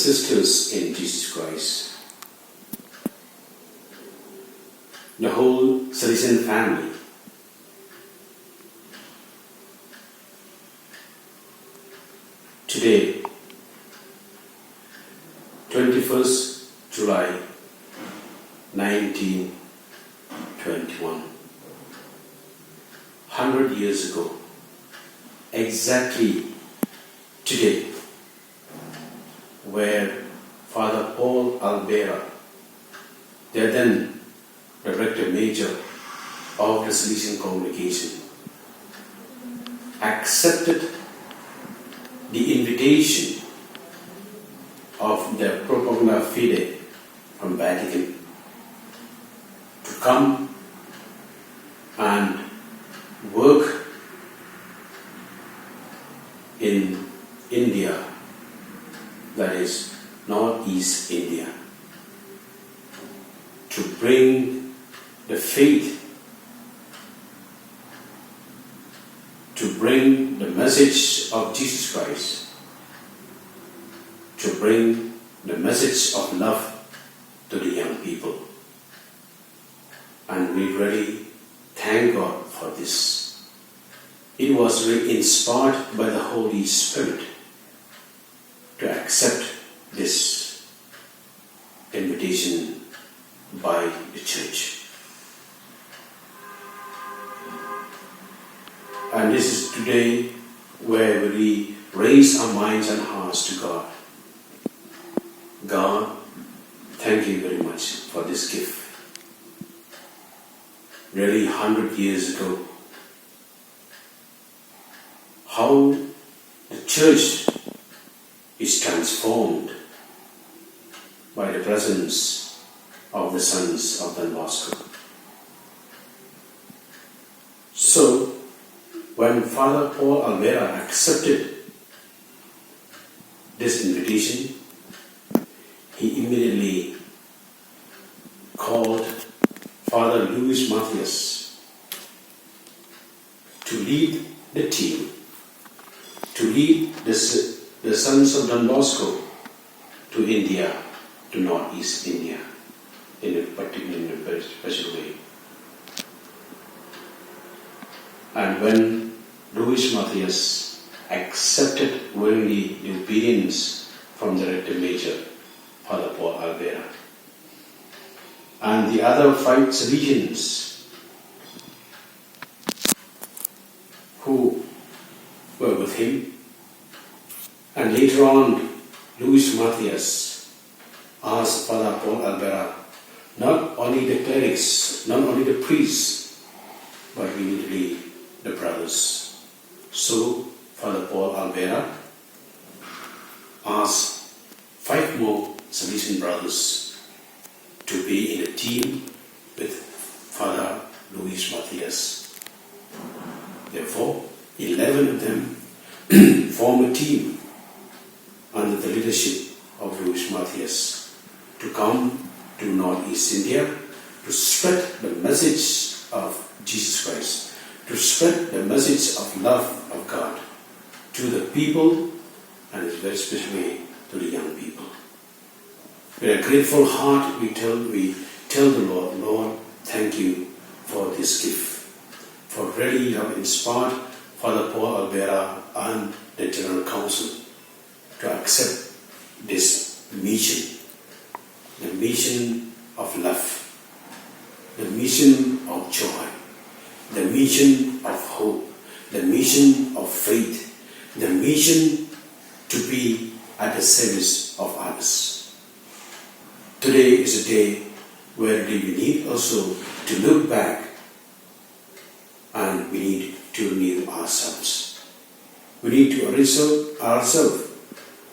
and sisters in Jesus Christ, the whole Salesian family, today, 21st July 1921, 100 years ago, exactly today, where Father Paul Albera, the then Director Major of the Salesian Congregation, accepted the invitation of the Propaganda Fide from Vatican to come and work in India, that is Northeast India, to bring the faith, to bring the message of Jesus Christ, to bring the message of love to the young people. And we really thank God for this. It was really inspired by the Holy Spirit to accept this invitation by the Church. And this is today where we raise our minds and hearts to God. God, thank you very much for this gift. Really 100 years ago, how the Church is transformed by the presence of the sons of Don Bosco. So, when Father Paul Albera accepted this invitation, he immediately called Father Luis Matthias to lead the team, to lead the sons of Don Bosco to India, to Northeast India, in a very special way. And when Luis Matthias accepted willingly the obedience from the Director Major, Father Paul Albera, and the other 5 Salesians who were with him, and later on Luis Matthias asked Father Paul Albera, not only the clerics, not only the priests, but immediately the brothers. So Father Paul Albera asked 5 more Salesian brothers to be in a team with Father Luis Matthias. Therefore, 11 of them form a team under the leadership of Luis Matthias to come to Northeast India to spread the message of Jesus Christ, to spread the message of love of God to the people, and especially to the young people. With a grateful heart, we tell the Lord, Lord, thank you for this gift, for really you have inspired Father Paul Albera and the General Council to accept this mission, the mission of love, the mission of joy, the mission of hope, the mission of faith, the mission to be at the service of others. Today is a day where we need also to look back, and we need to renew ourselves. We need to resolve ourselves.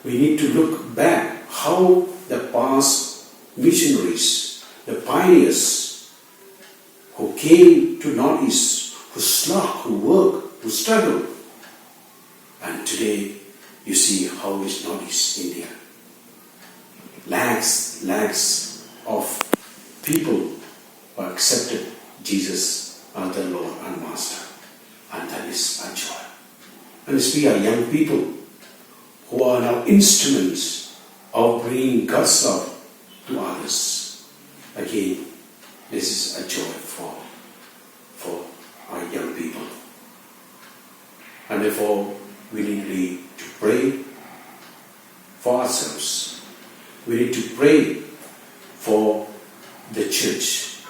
We need to look back how the past missionaries, the pioneers who came to Northeast, who slog, who work, who struggle. And today you see how is Northeast India. Lakhs of people who accepted Jesus as their Lord and Master. And that is our joy. And as we are young people who are now instruments of bringing God's love to others. Again, this is a joy for our young people. And therefore, we need to pray for ourselves. We need to pray for the church.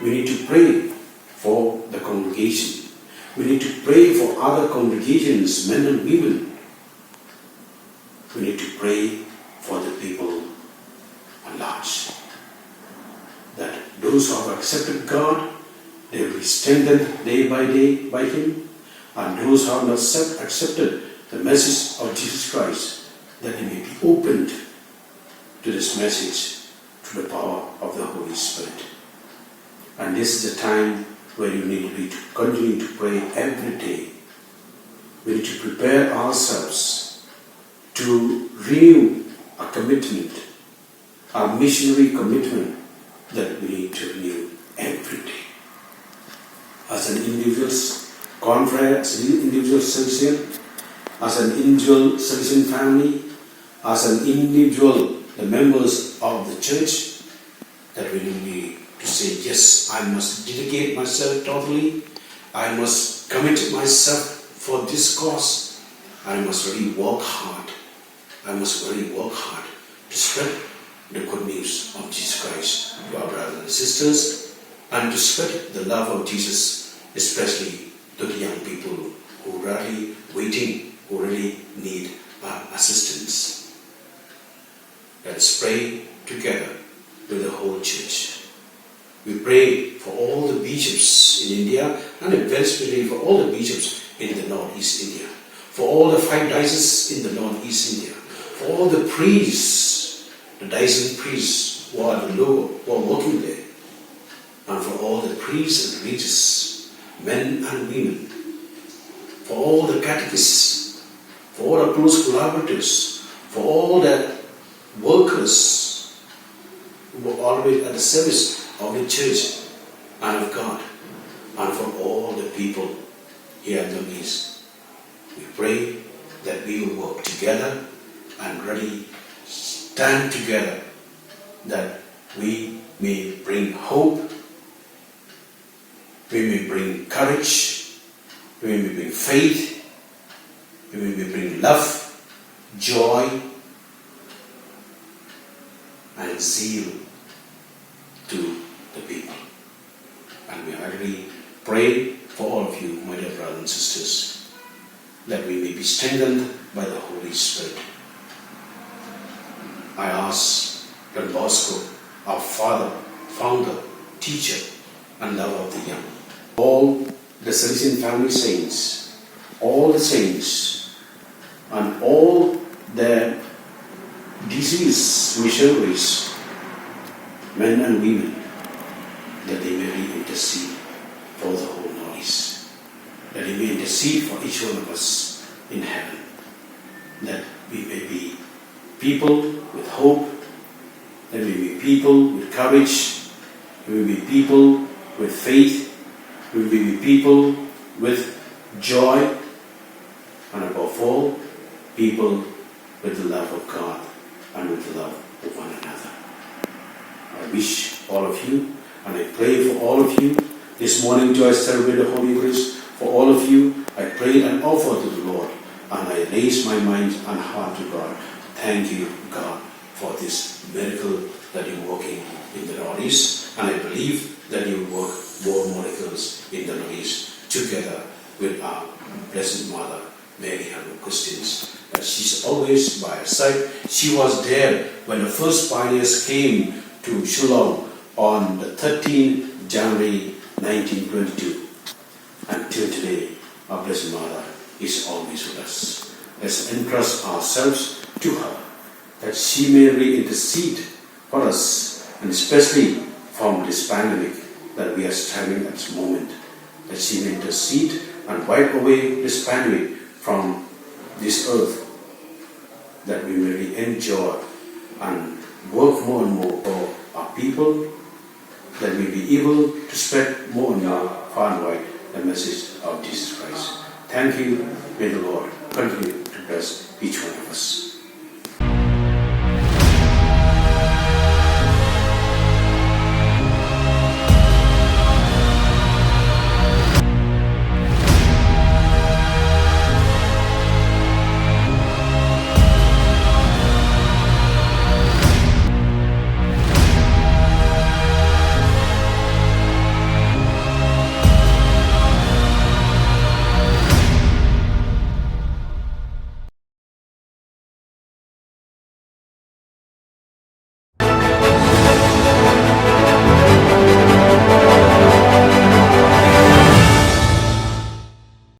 We need to pray for the congregation. We need to pray for other congregations, men and women. We need to pray for the people at large. That those who have accepted God, they will be strengthened day by day by Him. And those who have not accepted the message of Jesus Christ, that they may be opened to this message through the power of the Holy Spirit. And this is the time where you need to continue to pray every day. We need to prepare ourselves to renew a commitment, a missionary commitment that we need to renew every day. As an individual confrere, as an individual Salesian, as an individual Salesian family, as an individual, the members of the church, that we need to say, yes, I must dedicate myself totally. I must commit myself for this cause. I must really work hard. I must really work hard to spread the good news of Jesus Christ to our brothers and sisters, and to spread the love of Jesus, especially to the young people who are really waiting, who really need our assistance. Let's pray together with the whole church. We pray for all the bishops in India, and especially for all the bishops in the northeast India, for all the 5 dioceses in the northeast India, for all the priests, the diocesan priests who are working there, and for all the priests and religious, men and women, for all the catechists, for all our close collaborators, for all the workers who are always at the service of the church and of God, and for all the people here in the East. We pray that we will work together and really stand together, that we may bring hope, we may bring courage, we may bring faith, we may bring love, joy, and zeal to the people. And we really pray for all of you, my dear brothers and sisters, that we may be strengthened by the Holy Spirit. I ask Don Bosco, our father, founder, teacher, and lover of the young, all the Salesian family saints, all the saints, and all the deceased missionaries, men and women, that they may really intercede for the whole Northeast, that they may intercede for each one of us in heaven, that we may be people with hope, that we may be people with courage, we may be people with faith, we may be people with joy, and above all, people with the love of God and with the love of one another. I wish all of you, and I pray for all of you. This morning, to I celebrate the Holy Eucharist. For all of you, I pray and offer to the Lord, and I raise my mind and heart to God. Thank you, God, for this miracle that you're working in the Northeast, and I believe that you will work more miracles in the Northeast together with our Blessed Mother, Mary Health Christians. She's always by our side. She was there when the first pioneers came to Shillong on the 13th January 1922. Until today, our Blessed Mother is always with us. Let's entrust ourselves to her, that she may really intercede for us, and especially from this pandemic that we are struggling at this moment, that she may intercede and wipe away this pandemic from this earth, that we may really enjoy and work more and more for our people, that we be able to spread more and more far and wide the message of Jesus Christ. Thank you. May the Lord continue to bless each one of us.